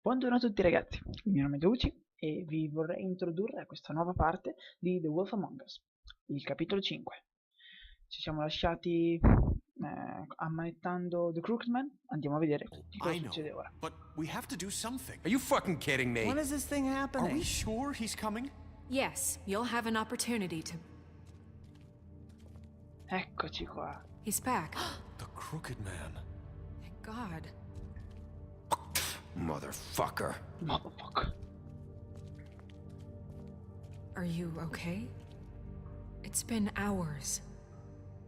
Buongiorno a tutti ragazzi, il mio nome è Luci e vi vorrei introdurre a questa nuova parte di The Wolf Among Us, il capitolo 5. Ci siamo lasciati ammanettando The Crooked Man, andiamo a vedere cosa succede ora. But we have to do something. Are you fucking kidding me? When is this thing happening? Are we sure he's coming? Yes, you'll have an opportunity to... Eccoci qua. He's back. The Crooked Man. Thank God. Motherfucker. Motherfucker. Are you okay? It's been hours.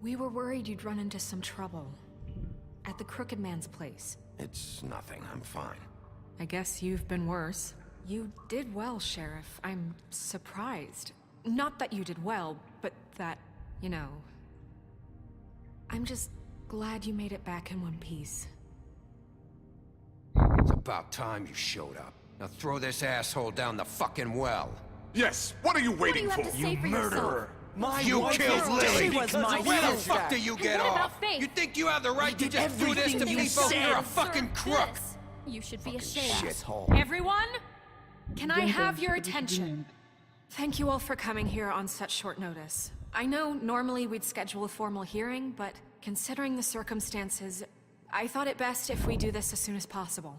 We were worried you'd run into some trouble. At the Crooked Man's place. It's nothing. I'm fine. I guess you've been worse. You did well, Sheriff. I'm surprised. Not that you did well, but that, you know... I'm just glad you made it back in one piece. It's about time you showed up. Now throw this asshole down the fucking well. Yes, what are you waiting for? You Murderer! My You wife killed is Lily! dead was because my of Where the sister. fuck do you get what off? about Faith? You think you have the right to did just do this to everything you people? said. You're a fucking crook! You should be ashamed. Shithole. Everyone? Can I have your attention? Thank you all for coming here on such short notice. I know normally we'd schedule a formal hearing, but considering the circumstances, I thought it best if we do this as soon as possible.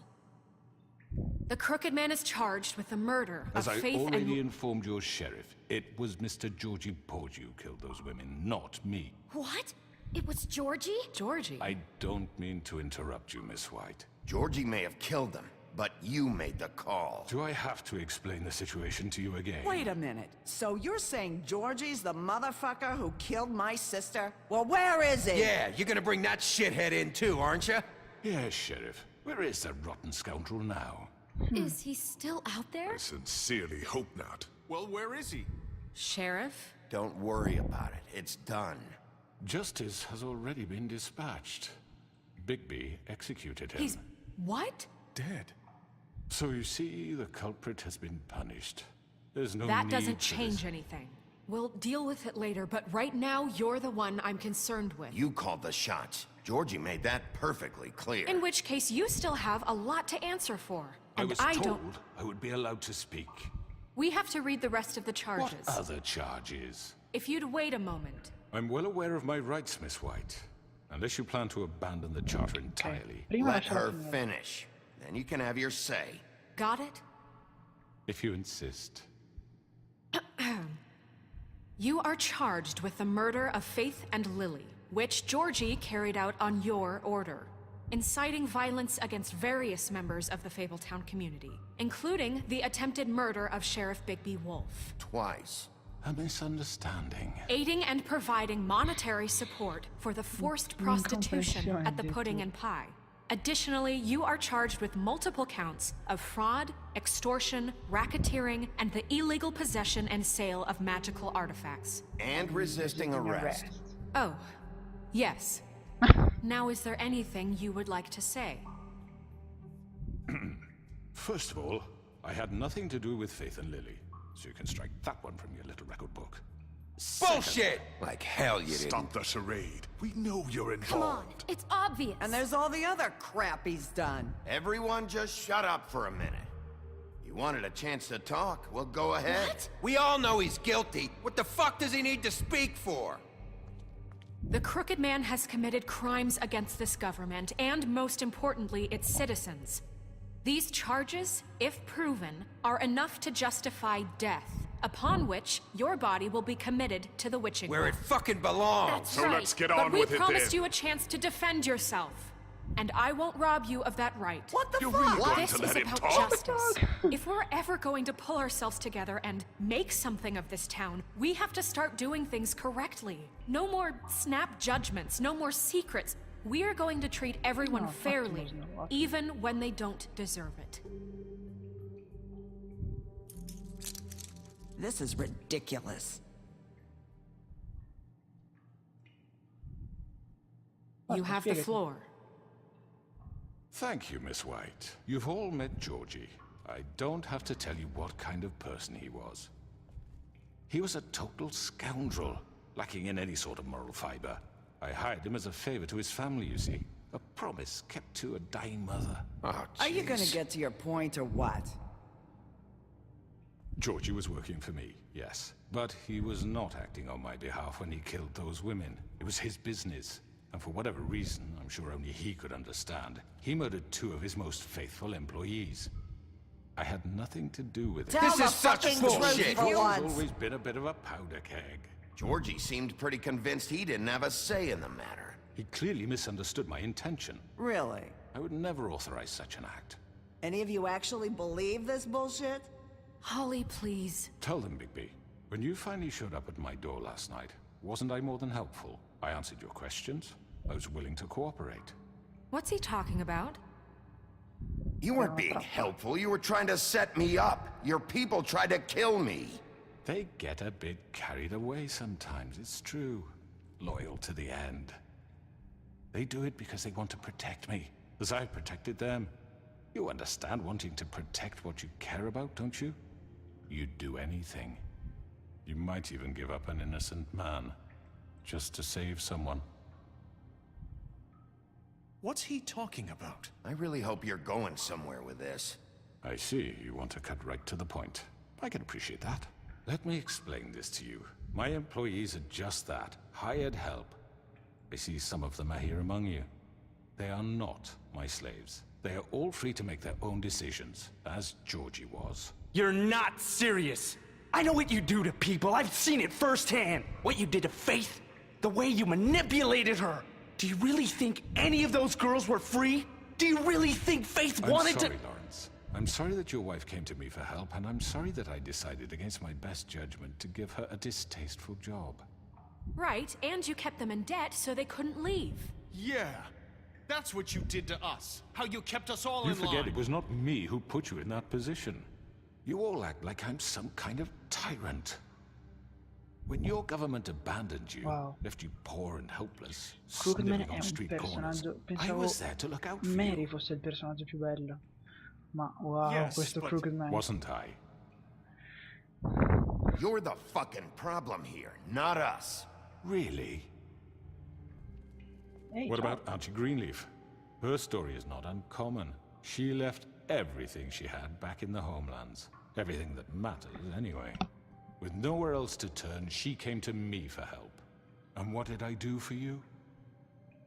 The Crooked Man is charged with the murder of As I Faith already and... informed your sheriff, it was Mr. Georgie Porgy who killed those women, not me. What? It was Georgie? Georgie? I don't mean to interrupt you, Miss White. Georgie may have killed them, but you made the call. Do I have to explain the situation to you again? Wait a minute. So you're saying Georgie's the motherfucker who killed my sister? Well, where is he? Yeah, you're gonna bring that shithead in too, aren't you? Yes, Sheriff. Where is that rotten scoundrel now? Is he still out there? I sincerely hope not. Well, where is he? Sheriff? Don't worry about it. It's done. Justice has already been dispatched. Bigby executed him. He's... what? Dead. So you see, the culprit has been punished. There's no That need doesn't for change this. anything. We'll deal with it later, but right now, you're the one I'm concerned with. You called the shots. Georgie made that perfectly clear. In which case, you still have a lot to answer for. I And was I told don't... I would be allowed to speak. We have to read the rest of the What charges. other charges? If you'd wait a moment. I'm well aware of my rights, Miss White. Unless you plan to abandon the charter entirely. Prima Let lasciala her finire. finish. Then you can have your say. Got it? If you insist. You are charged with the murder of Faith and Lily, which Georgie carried out on your order, inciting violence against various members of the Fabletown community, including the attempted murder of Sheriff Bigby Wolf, Twice. A misunderstanding. aiding and providing monetary support for the forced prostitution at the Pudding and Pie. Additionally, you are charged with multiple counts of fraud, extortion, racketeering, and the illegal possession and sale of magical artifacts. And resisting arrest. Oh, yes. Now, is there anything you would like to say? First of all, I had nothing to do with Faith and Lily, so you can strike that one from your little record book. Bullshit! Like hell you didn't. Stop the charade. We know you're Come on, involved. it's obvious. And there's all the other crap he's done. Everyone just shut up for a minute. You wanted a chance to talk? Well, go ahead. What? We all know he's guilty. What the fuck does he need to speak for? The Crooked Man has committed crimes against this government, and most importantly, its citizens. These charges, if proven, are enough to justify death, upon which your body will be committed to the witching Where it well. fucking belongs. That's So right. let's get But on we with it promised then. you a chance to defend yourself, and I won't rob you of that right. What the You're fuck? really going This to is let him about talk? justice. If we're ever going to pull ourselves together and make something of this town, we have to start doing things correctly. No more snap judgments, no more secrets. We're going to treat everyone No, fuck fairly, you, no. even when they don't deserve it. This is ridiculous. You have the floor. Thank you, Miss White. You've all met Georgie. I don't have to tell you what kind of person he was. He was a total scoundrel, lacking in any sort of moral fiber. I hired him as a favor to his family, you see. A promise kept to a dying mother. Oh, Are you gonna jeez. get to your point or what? Georgie was working for me, yes. But he was not acting on my behalf when he killed those women. It was his business. And for whatever reason, I'm sure only he could understand, he murdered 2 of his most faithful employees. I had nothing to do with it. Tell This the is such fucking bullshit. truth for He's once. always been a bit of a powder keg. Georgie seemed pretty convinced he didn't have a say in the matter. He clearly misunderstood my intention. Really? I would never authorize such an act. Any of you actually believe this bullshit? Holly, please. Tell them, Bigby, when you finally showed up at my door last night, wasn't I more than helpful? I answered your questions. I was willing to cooperate. What's he talking about? You weren't being helpful. You were trying to set me up. Your people tried to kill me. They get a bit carried away sometimes, it's true. Loyal to the end. They do it because they want to protect me, as I've protected them. You understand wanting to protect what you care about, don't you? You'd do anything. You might even give up an innocent man, just to save someone. What's he talking about? I really hope you're going somewhere with this. I see, you want to cut right to the point. I can appreciate that. Let me explain this to you. My employees are just that, hired help. I see some of them are here among you. They are not my slaves. They are all free to make their own decisions, as Georgie was. You're not serious. I know what you do to people. I've seen it firsthand. What you did to Faith. The way you manipulated her. Do you really think any of those girls were free? Do you really think Faith wanted I'm sorry, to— Lawrence. I'm sorry that your wife came to me for help, and I'm sorry that I decided against my best judgment to give her a distasteful job. Right, and you kept them in debt so they couldn't leave. Yeah, that's what you did to us. How you kept us all You in line. forget it was not me who put you in that position. You all act like I'm some kind of tyrant. When your government abandoned you, Wow. left you poor and helpless, Crooked-Man living è on un street corners, personaggio, I pensavo was there to look out for Mary you. fosse il personaggio più bello. Ma wow, Yes, questo but Crooked-Man. Wasn't I? You're the fucking problem here, not us. Really? Ehi, What ciao. about Archie Greenleaf? Her story is not uncommon. She left everything she had back in the homelands. Everything that matters, anyway. With nowhere else to turn, she came to me for help. And what did I do for you?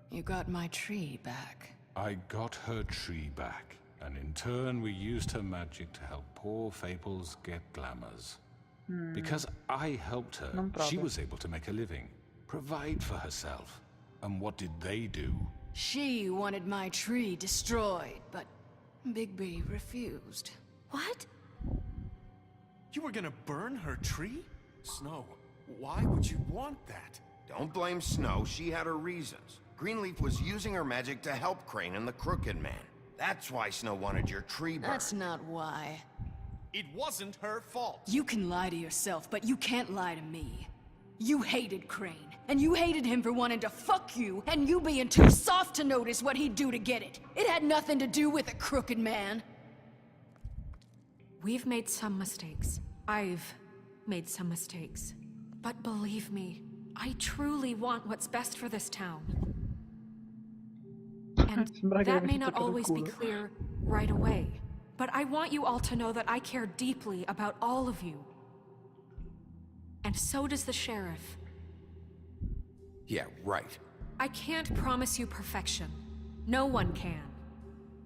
You got my tree back. I got her tree back, and in turn we used her magic to help poor Fables get glamours. Because I helped her, Non she proprio. was able to make a living, provide for herself. And what did they do? She wanted my tree destroyed, but Bigby refused. What? You were gonna burn her tree? Snow, why would you want that? Don't blame Snow, she had her reasons. Greenleaf was using her magic to help Crane and the Crooked Man. That's why Snow wanted your tree burned. That's not why. It wasn't her fault. You can lie to yourself, but you can't lie to me. You hated Crane, and you hated him for wanting to fuck you, and you being too soft to notice what he'd do to get it. It had nothing to do with a crooked man. We've made some mistakes. I've made some mistakes. But believe me, I truly want what's best for this town. And Sembra che that avessi may not toccato il always be culo. clear right away. But I want you all to know that I care deeply about all of you. And so does the sheriff. Yeah, right. I can't promise you perfection. No one can.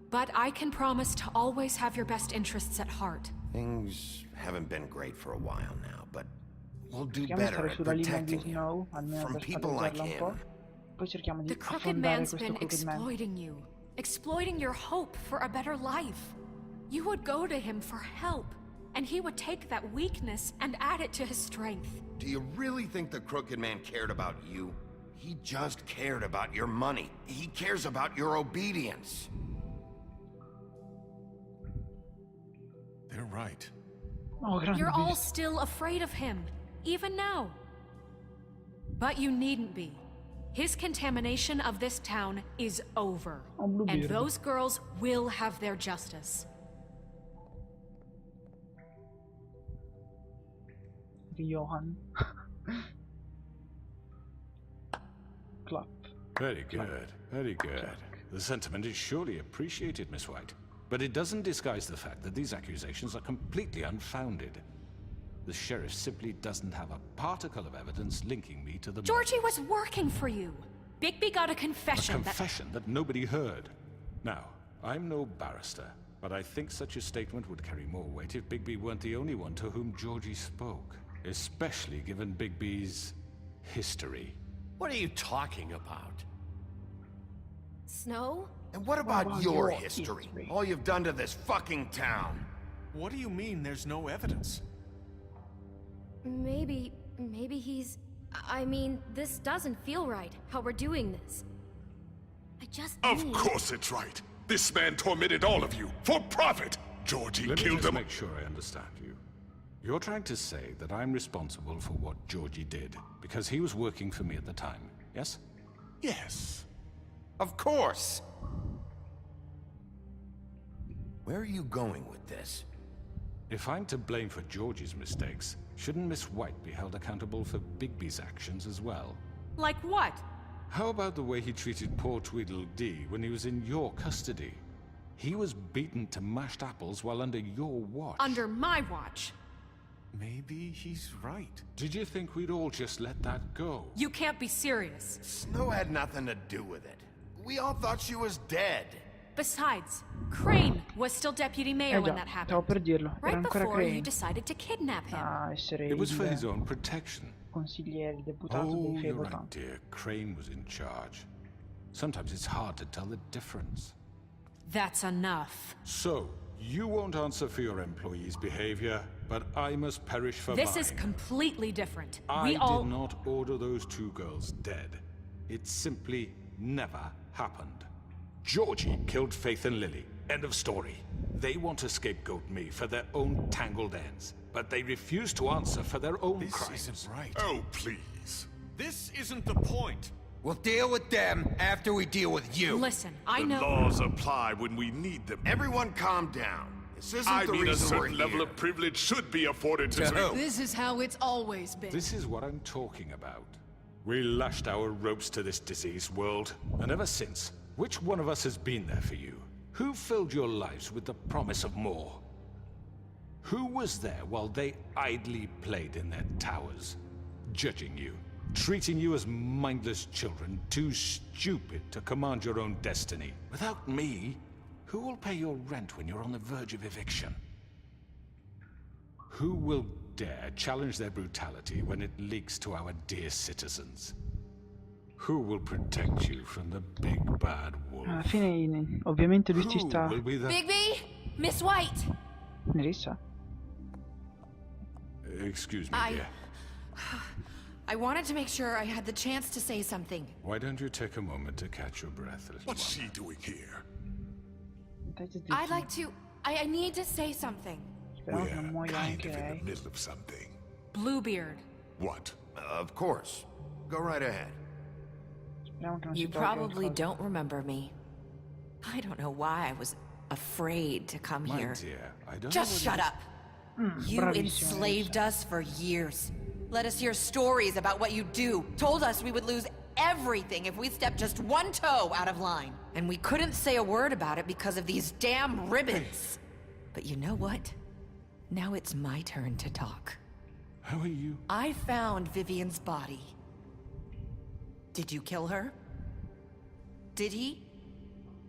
But I can promise to always have your best interests at heart. Things haven't been great for a while now, but we'll do Cerchiamo di better stare at sulla linea di protecting you Snow, almeno from per people like spalleggiarla un po'. him. Poi cerchiamo di The Crooked affondare Man's questo been Crooked Man. exploiting you. Exploiting your hope for a better life. You would go to him for help, and he would take that weakness and add it to his strength. Do you really think the Crooked Man cared about you? He just cared about your money. He cares about your obedience. They're right. Oh, grande You're all beast. still afraid of him, even now. But you needn't be. His contamination of this town is over. Oh, Bluebeard. And those girls will have their justice. Johan. Clap. Very good, very good. The sentiment is surely appreciated, Miss White. But it doesn't disguise the fact that these accusations are completely unfounded. The sheriff simply doesn't have a particle of evidence linking me to the Georgie was working for you. Bigby got a confession. A confession that nobody heard. Now, I'm no barrister, but I think such a statement would carry more weight if Bigby weren't the only one to whom Georgie spoke. Especially given Bigby's history. What are you talking about? Snow? And what about your history? All you've done to this fucking town. What do you mean there's no evidence? Maybe he's... I mean, this doesn't feel right, how we're doing this. I just Of course it's right. This man tormented all of you, for profit! Georgie Let me killed just him. make sure I understand you. You're trying to say that I'm responsible for what Georgie did, because he was working for me at the time, yes? Yes. Of course. Where are you going with this? If I'm to blame for Georgie's mistakes, shouldn't Miss White be held accountable for Bigby's actions as well? Like what? How about the way he treated poor Tweedledee when he was in your custody? He was beaten to mashed apples while under your watch. Under my watch. Maybe he's right. Did you think we'd all just let that go? You can't be serious. Snow had nothing to do with it. We all thought she was dead. Besides, Crane was still deputy mayor when that stavo happened. per dirlo, era Right ancora before you Crane decided to kidnap him. a essere It was for il his own protection. consigliere deputato Oh, dei you're right, Favourtown. dear. Crane was in charge. Sometimes it's hard to tell the difference. That's enough. So, you won't answer for your employees' behavior, but I must perish for This mine. is completely different. I We all... did not order those two girls dead. It simply never happened. Georgie killed Faith and Lily. End of story. They want to scapegoat me for their own tangled ends, but they refuse to answer for their own This crimes. isn't right. Oh, please. This isn't the point. We'll deal with them after we deal with you. Listen, I The know... laws apply when we need them. Everyone calm down. This isn't I the mean, a reason we're certain level here. of privilege should be afforded to... To who? This is how it's always been. This is what I'm talking about. We lashed our ropes to this diseased world, and ever since, which one of us has been there for you? Who filled your lives with the promise of more? Who was there while they idly played in their towers, judging you, treating you as mindless children, too stupid to command your own destiny? Without me, who will pay your rent when you're on the verge of eviction? Who will dare challenge their brutality when it leaks to our dear citizens? Who will protect you from the big bad wolf? Alla fine, ovviamente lui ci Who sta... will be the... Bigby! Miss White! Nerissa? Excuse me, dear. I wanted to make sure I had the chance to say something. Why don't you take a moment to catch your breath, little What's one? she doing here? I'd like to... I need to say something. Speriamo che non We're muoia kind anche of in lei. the middle of something. Bluebeard. What? Of course. Go right ahead. Speriamo che non You si tolga probably qualcosa. don't remember me. I don't know why I was afraid to come My here. dear, I don't Just know shut what up. You bravissima, enslaved Nerissa. us for years. Let us hear stories about what you do. Told us we would lose everything if we stepped just one toe out of line. And we couldn't say a word about it because of these damn ribbons. But you know what? Now it's my turn to talk. How are you? I found Vivian's body. Did you kill her? Did he?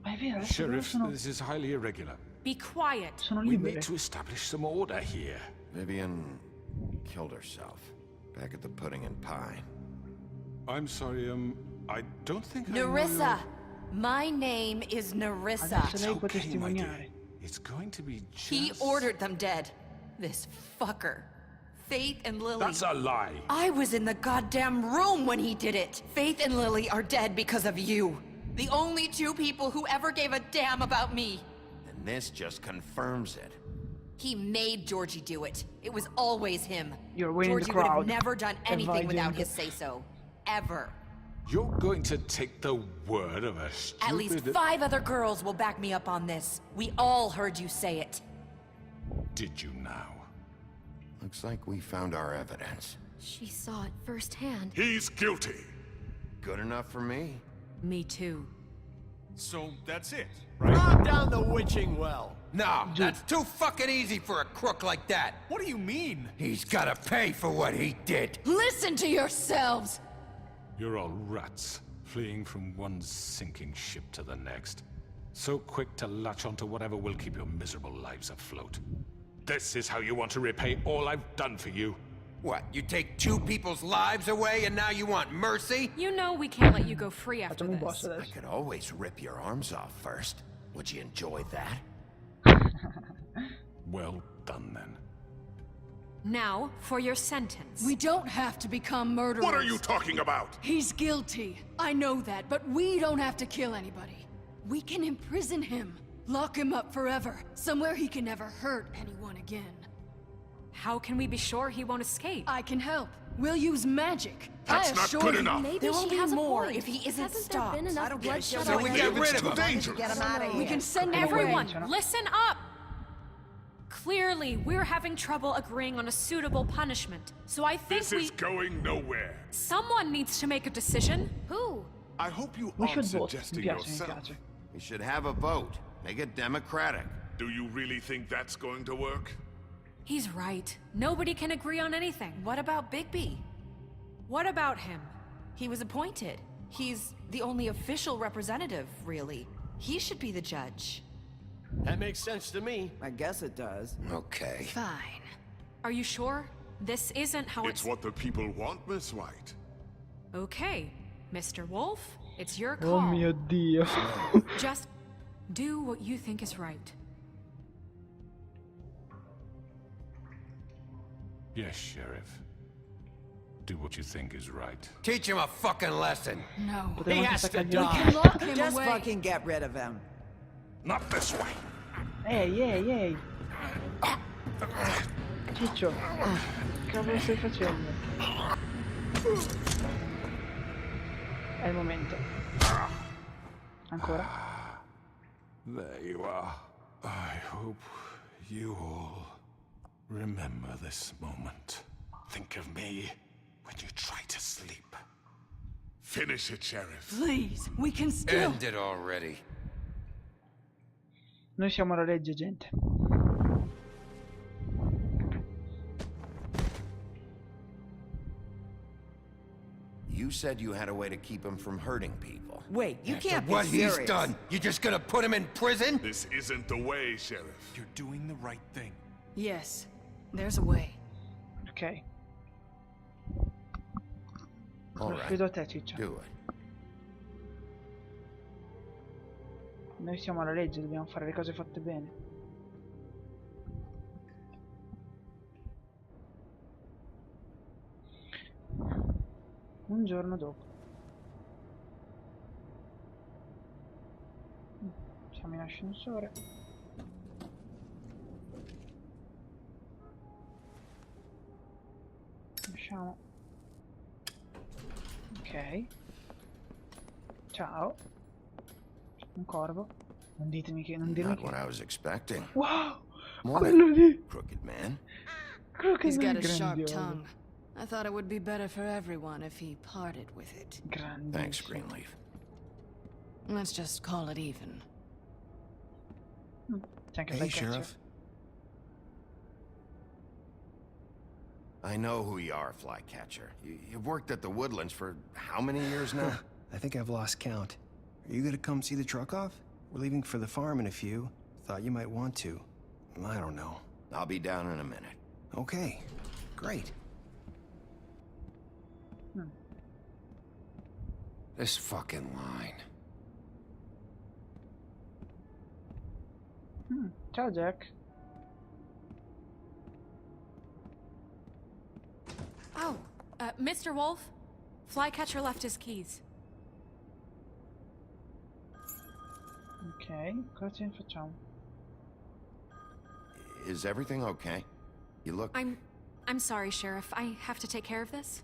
Ma è vero, adesso Sheriff, sono... this is highly irregular. Be quiet. sono We libere. need to establish some order here. Vivian killed herself back at the Pudding and Pie. I'm sorry, I don't think I know Nerissa! My name is Nerissa. Adesso lei può Okay, my dear. testimoniare. It's going to be just... He ordered them dead. This fucker. Faith and Lily. That's a lie. I was in the goddamn room when he did it. Faith and Lily are dead because of you. The only two people who ever gave a damn about me. And this just confirms it. He made Georgie do it. It was always him. You're winning the Georgie would have crowd. never done anything without Evading. his say-so. Ever. You're going to take the word of a stupid... At least 5 other girls will back me up on this. We all heard you say it. Did you now? Looks like we found our evidence. She saw it firsthand. He's guilty. Good enough for me. Me too. So that's it, Calm down the witching well. No, that's too fucking easy for a crook like that. What do you mean? He's gotta pay for what he did. Listen to yourselves! You're all rats, fleeing from one sinking ship to the next. So quick to latch onto whatever will keep your miserable lives afloat. This is how you want to repay all I've done for you? What, you take 2 people's lives away and now you want mercy? You know we can't let you go free after this. I could always rip your arms off first. Would you enjoy that? Well done, then. Now, for your sentence. We don't have to become murderers. What are you talking about? He's guilty. I know that, but we don't have to kill anybody. We can imprison him. Lock him up forever. Somewhere he can never hurt anyone again. How can we be sure he won't escape? I can help. We'll use magic. That's not good enough. Maybe There will she be has more a point. if he isn't Hasn't stopped. there been enough I don't give a bloodshed shit. So we get rid of him. Dangerous. Get him out of here. We can send him Everyone, away. listen up! Clearly, we're having trouble agreeing on a suitable punishment. So I think This is going nowhere. someone needs to make a decision. Who? I hope you We aren't should vote. suggesting Mi piace, mi yourself. piace. We should have a vote. Make it democratic. Do you really think that's going to work? He's right. Nobody can agree on anything. What about Bigby? What about him? He was appointed. He's the only official representative, really. He should be the judge. That makes sense to me. I guess it does. Okay. Fine. Are you sure? This isn't how It's what the people want, Miss White. Okay, Mr. Wolf, it's your Oh call. mio Dio. Just do what you think is right. Yes, Sheriff. Do what you think is right. Teach him a fucking lesson. No. Potremmo He has to attaccargli die. We can lock him Just away. fucking get rid of him. Not this way. Ehi, ehi, ehi. Ciccio. Che cavolo stai facendo? È il momento. Ancora. There you are. I hope you all remember this moment. Think of me when you try to sleep. Finish it, Sheriff. Please, we can still... End it already. Noi siamo la legge, gente. You said you had a way to keep him from hurting people. Wait, you After can't be what serious. he's done, you just gonna put him in prison? This isn't the way, Sheriff. You're doing the right thing. Yes, there's a way. Ok. All Lo right. sfido a te, Ciccio. Do it. Noi siamo la legge, dobbiamo fare le cose fatte bene. Un giorno dopo. Siamo in ascensore. Usciamo. Ok. Ciao. Un corvo. Non ditemi che... Non dirmi Not che... what I was expecting. Wow! Morning, Quello lì! crooked man. Quello che He's è got a sharp grandioso. tongue. I thought it would be better for everyone if he parted with it. Grandioso. Thanks, Greenleaf. Let's just call it even. C'è anche Hey, Flycatcher. Sheriff. I know who you are, Flycatcher. You've worked at the Woodlands for how many years now? I think I've lost count. Are you gonna come see the truck off? We're leaving for the farm in a few. Thought you might want to. I don't know. I'll be down in a minute. Okay, great. This fucking line. Ciao Jack. Oh, Mr. Wolf, Flycatcher left his keys. Ok, cosa ce ne facciamo? Is everything okay? You look... I'm sorry, Sheriff. I have to take care of this.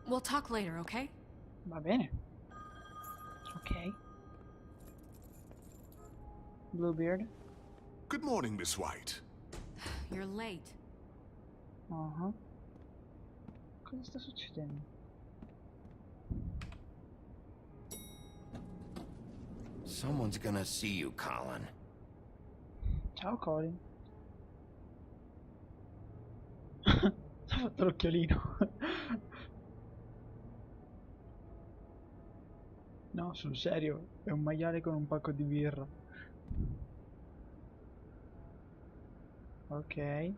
We'll talk later, okay? Va bene. Ok. Bluebeard. Good morning, Miss White. You're late. Cosa sta succedendo? Someone's gonna see you, Colin. Ciao Colin. Ha fatto l'occhiolino. No, sul serio, è un maiale con un pacco di birra. Ok.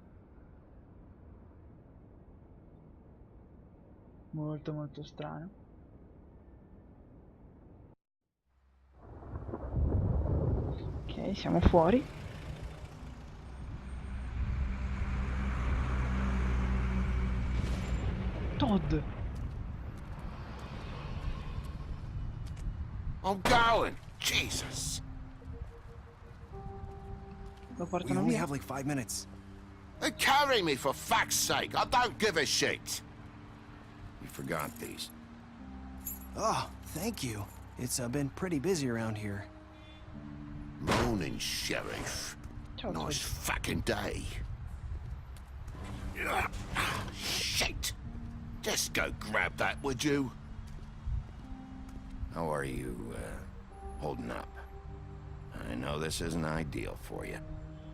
Molto molto strano. Ok, siamo fuori. Todd! I'm going! Jesus! Lo We portano only via. have like 5 minutes. Carry me for fuck's sake! I don't give a shit! You forgot these. Oh, thank you. It's been pretty busy around here. Morning, Sheriff. Ciao, Nice Todd. fucking day. Shit! Just go grab that, would you? How are you, holding up? I know this isn't ideal for you.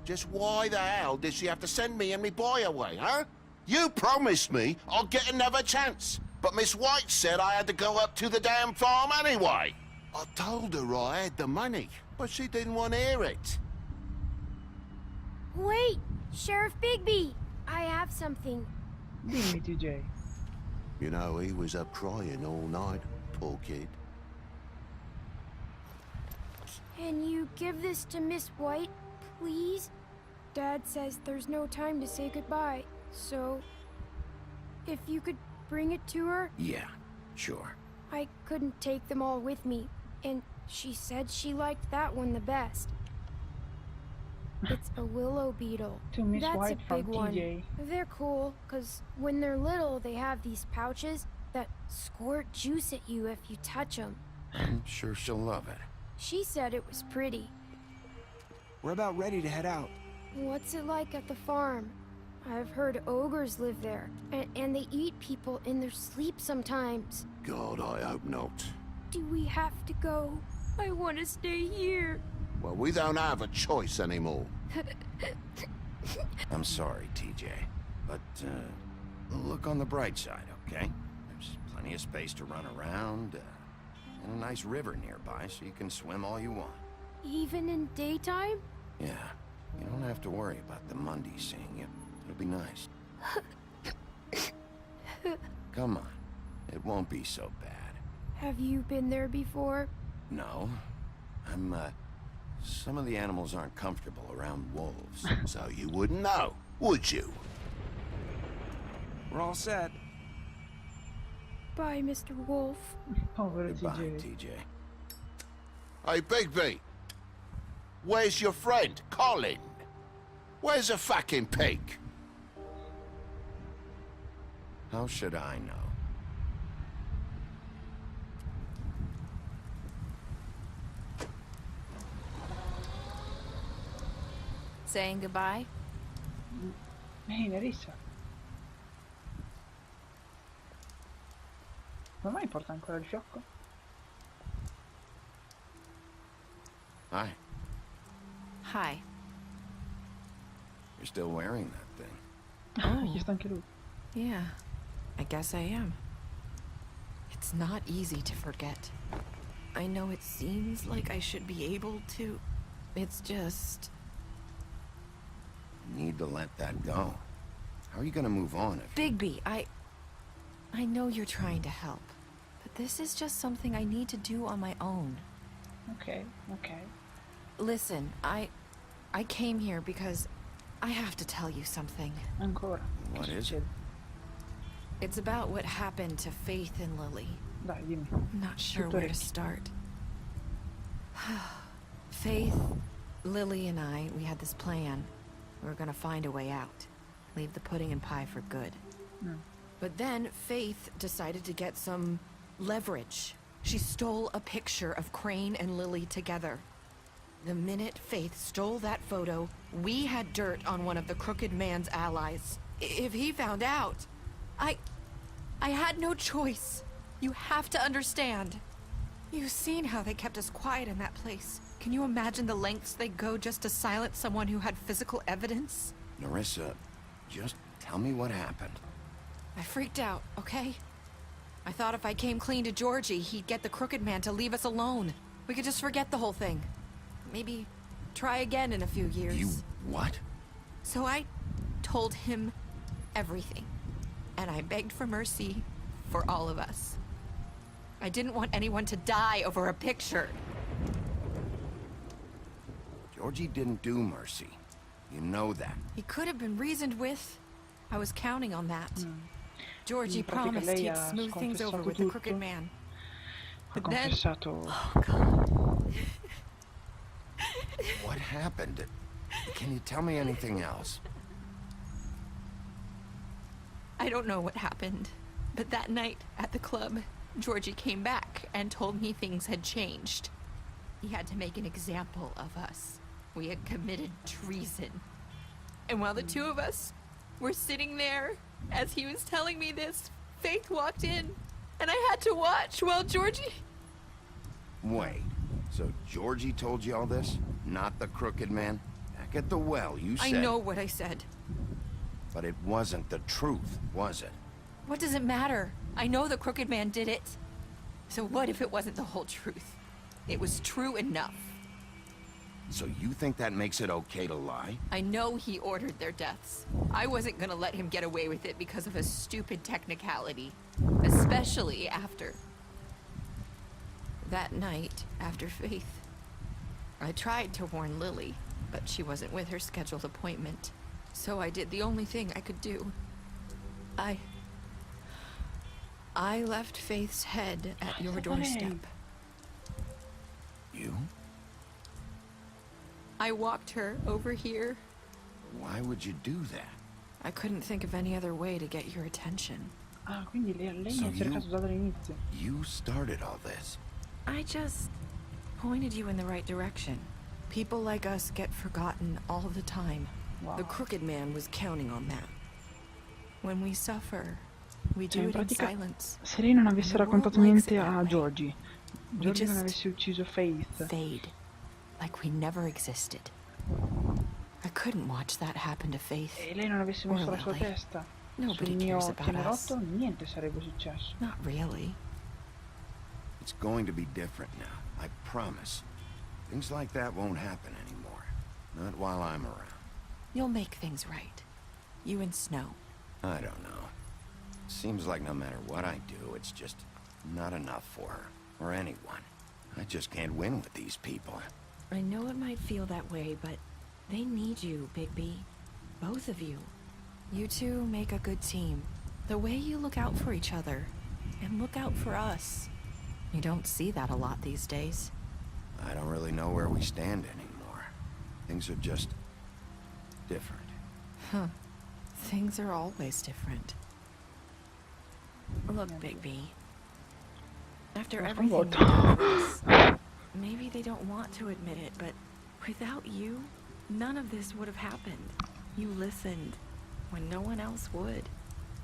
Just why the hell did she have to send me and me boy away, huh? You promised me I'll get another chance, but Miss White said I had to go up to the damn farm anyway. I told her I had the money, but she didn't want to hear it. Wait, Sheriff Bigby, I have something. Dimmi, TJ. You know, he was up crying all night, poor kid. Can you give this to Miss White, please? Dad says there's no time to say goodbye, so if you could bring it to her. Yeah, sure. I couldn't take them all with me, and she said she liked that one the best. It's a willow beetle. To Miss That's White a from big one. TJ. They're cool, because when they're little, they have these pouches that squirt juice at you if you touch them. I'm sure she'll love it. She said it was pretty. We're about ready to head out. What's it like at the farm? I've heard ogres live there, and they eat people in their sleep sometimes. God, I hope not. Do we have to go? I want to stay here. Well, we don't have a choice anymore. I'm sorry, TJ, but look on the bright side, okay? There's plenty of space to run around, and a nice river nearby, so you can swim all you want. Even in daytime? Yeah, you don't have to worry about the Monday seeing you. It'll be nice. Come on, it won't be so bad. Have you been there before? No, some of the animals aren't comfortable around wolves, so you wouldn't know, would you? We're all set. Bye, Mr. Wolf. Povero Goodbye, TJ. TJ. Hey, Bigby. Where's your friend, Colin? Where's the fucking pig? How should I know? Saying goodbye? Ehi, Nerissa. Come mai porta ancora il fiocco? Hi. Hi. You're still wearing that thing. Oh. Chiesto anche lui. Yeah, I guess I am. It's not easy to forget. I know it seems like I should be able to. It's just... You need to let that go. How are you gonna move on if... Bigby, I know you're trying to help, but this is just something I need to do on my own. Ok, ok. Listen, I came here because I have to tell you something. Ancora. What Che is succede? It's about what happened to Faith and Lily. Dai, dimmi. I'm not sure Tutto where to orecchi. start. Faith, Lily, and I, we had this plan. We were gonna find a way out. Leave the pudding and pie for good. Mm. But then Faith decided to get some leverage. She stole a picture of Crane and Lily together. The minute Faith stole that photo, we had dirt on one of the crooked man's allies. If he found out, I had no choice. You have to understand. You've seen how they kept us quiet in that place. Can you imagine the lengths they go just to silence someone who had physical evidence? Nerissa, just tell me what happened. I freaked out, okay? I thought if I came clean to Georgie, he'd get the crooked man to leave us alone. We could just forget the whole thing. Maybe try again in a few years. You what? So I told him everything. And I begged for mercy for all of us. I didn't want anyone to die over a picture. Georgie didn't do mercy. You know that. He could have been reasoned with. I was counting on that. Georgie promised he'd smooth things over with the crooked man. But then... Oh, God. What happened? Can you tell me anything else? I don't know what happened, but that night at the club, Georgie came back and told me things had changed. He had to make an example of us. We had committed treason. And while the two of us were sitting there, as he was telling me this, Faith walked in, and I had to watch while Georgie... Wait, so Georgie told you all this? Not the crooked man? Back at the well, you said... I know what I said. But it wasn't the truth, was it? What does it matter? I know the crooked man did it. So what if it wasn't the whole truth? It was true enough. So you think that makes it okay to lie? I know he ordered their deaths. I wasn't gonna let him get away with it because of a stupid technicality. Especially after... that night, after Faith. I tried to warn Lily, but she wasn't with her scheduled appointment. So I did the only thing I could do. I left Faith's head at your doorstep. You? I walked her over here. Why would you do that? I couldn't think of any other way to get your attention. Ah, quindi lei mi ha cercato già dall'inizio. You started all this. I just pointed you in the right direction. People like us get forgotten all the time. Wow. The crooked man was counting on that. When we suffer, we do In it in pratica, silence. se lei non avesse raccontato niente a Georgie, Georgie non avesse ucciso Faith, fade, like we never existed. I couldn't watch that happen to Faith. e lei non avesse messo la sua testa sul mio tenerotto, niente sarebbe successo. Not really. It's going to be different now, I promise. Things like that won't happen anymore. Not while I'm around. You'll make things right. You and Snow. I don't know. Seems like no matter what I do, it's just not enough for her, or anyone. I just can't win with these people. I know it might feel that way, but they need you, Bigby. Both of you. You two make a good team. The way you look out for each other, and look out for us. You don't see that a lot these days. I don't really know where we stand anymore. Things are just... different. Huh. Things are always different. Look, Bigby. After everything we've done for us, maybe they don't want to admit it, but without you, none of this would have happened. You listened when no one else would.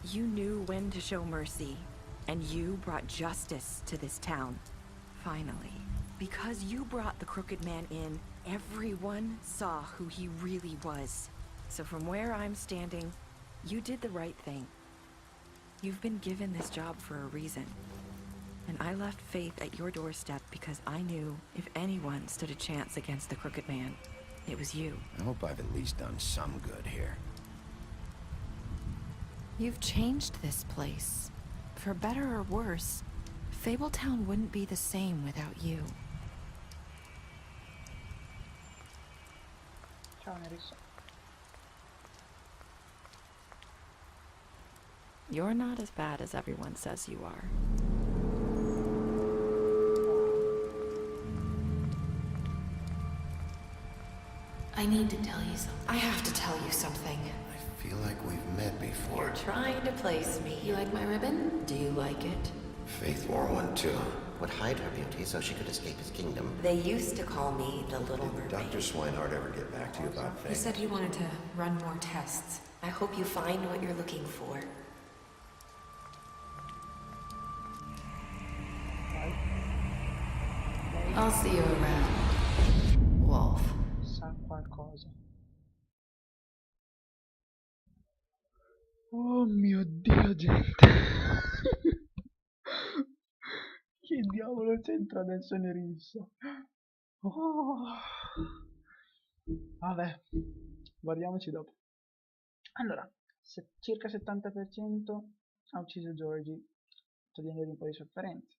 You knew when to show mercy, and you brought justice to this town. Finally. Because you brought the crooked man in, everyone saw who he really was. So from where I'm standing, you did the right thing. You've been given this job for a reason. And I left Faith at your doorstep because I knew if anyone stood a chance against the crooked man, it was you. I hope I've at least done some good here. You've changed this place. For better or worse, Fabletown wouldn't be the same without you. Ciao, Nerissa. You're not as bad as everyone says you are. I need to tell you something. I have to tell you something. I feel like we've met before. You're trying to place me. You like my ribbon? Do you like it? Faith wore one too. Would hide her beauty so she could escape his kingdom. They used to call me the Little Mermaid. Did Dr. Swinehart ever get back to you about Faith? He said he wanted to run more tests. I hope you find what you're looking for. I'll see you around, Wolf. Sa qualcosa. Oh mio Dio, gente. Che diavolo c'entra adesso Nerissa? Oh. Vabbè, guardiamoci dopo. Allora, circa 70% ha ucciso Georgie, togliendogli un po' di sofferenze.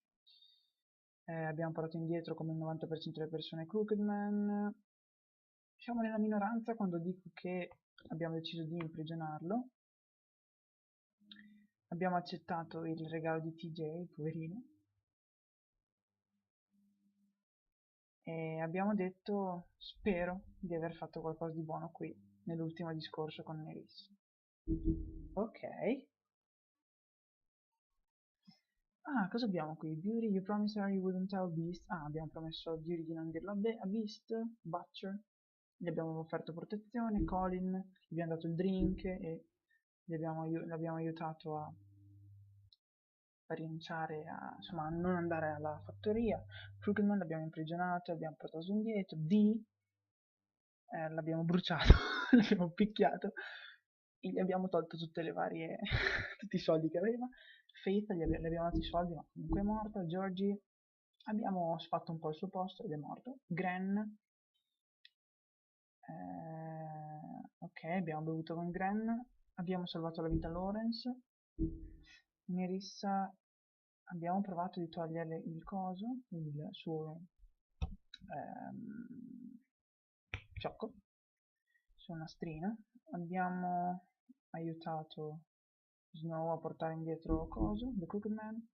Abbiamo portato indietro come il 90% delle persone Crooked Man. Siamo nella minoranza quando dico che abbiamo deciso di imprigionarlo. Abbiamo accettato il regalo di TJ, poverino. E abbiamo detto, spero di aver fatto qualcosa di buono qui, nell'ultimo discorso con Nerissa. Ok. Ah, cosa abbiamo qui? Beauty, you promised her you wouldn't tell Beast. Ah, abbiamo promesso a Beauty di non dirlo a Beast. Butcher, gli abbiamo offerto protezione. Colin, gli abbiamo dato il drink e l'abbiamo aiutato a rinunciare a, insomma, a non andare alla fattoria. Krugman l'abbiamo imprigionato, l'abbiamo portato indietro. D l'abbiamo bruciato, l'abbiamo picchiato e gli abbiamo tolto tutte le varie tutti i soldi che aveva. Faith le abbiamo dato i soldi, ma comunque è morta. Georgie abbiamo fatto un po' il suo posto ed è morto. Gren, ok, abbiamo bevuto con Gren. Abbiamo salvato la vita a Lawrence. Nerissa abbiamo provato di toglierle il coso, il suo ciocco, il suo nastrino. Abbiamo aiutato Snow a portare indietro coso, The Crooked Man.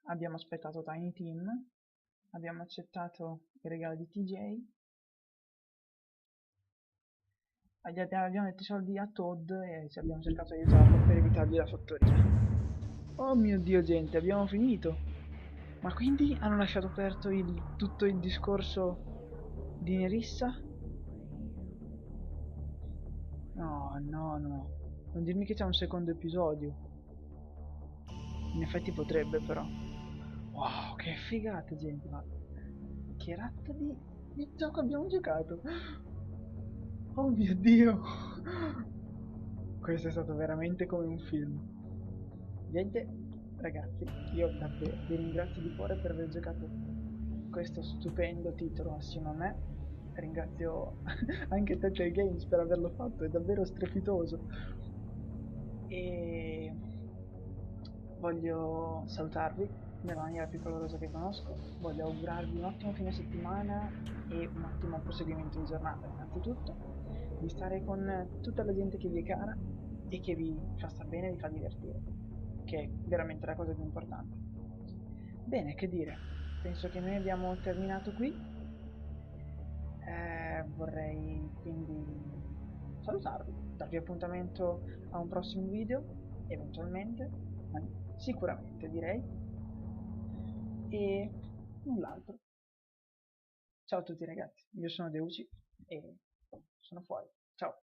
Abbiamo aspettato Tiny Tim. Abbiamo accettato i regali di TJ. Abbiamo detto i soldi a Todd e abbiamo cercato di aiutarlo per evitargli la fattoria. Oh mio Dio, gente, abbiamo finito. Ma quindi hanno lasciato aperto tutto il discorso di Nerissa? No, no, no. Non dirmi che c'è un secondo episodio. In effetti potrebbe, però. Wow, che figata, gente. Ma che razza di gioco abbiamo giocato? Oh mio Dio. Questo è stato veramente come un film. Gente, ragazzi, io davvero vi ringrazio di cuore per aver giocato questo stupendo titolo assieme a me. Ringrazio anche Telltale Games per averlo fatto, è davvero strepitoso. E voglio salutarvi nella maniera più calorosa che conosco. Voglio augurarvi un ottimo fine settimana e un ottimo proseguimento di giornata. Innanzitutto, di stare con tutta la gente che vi è cara e che vi fa star bene e vi fa divertire, che è veramente la cosa più importante. Bene, che dire, penso che noi abbiamo terminato qui. Vorrei quindi salutarvi, darvi appuntamento a un prossimo video, eventualmente, ma sicuramente direi, e null'altro. Ciao a tutti ragazzi, io sono Deuci e sono fuori. Ciao!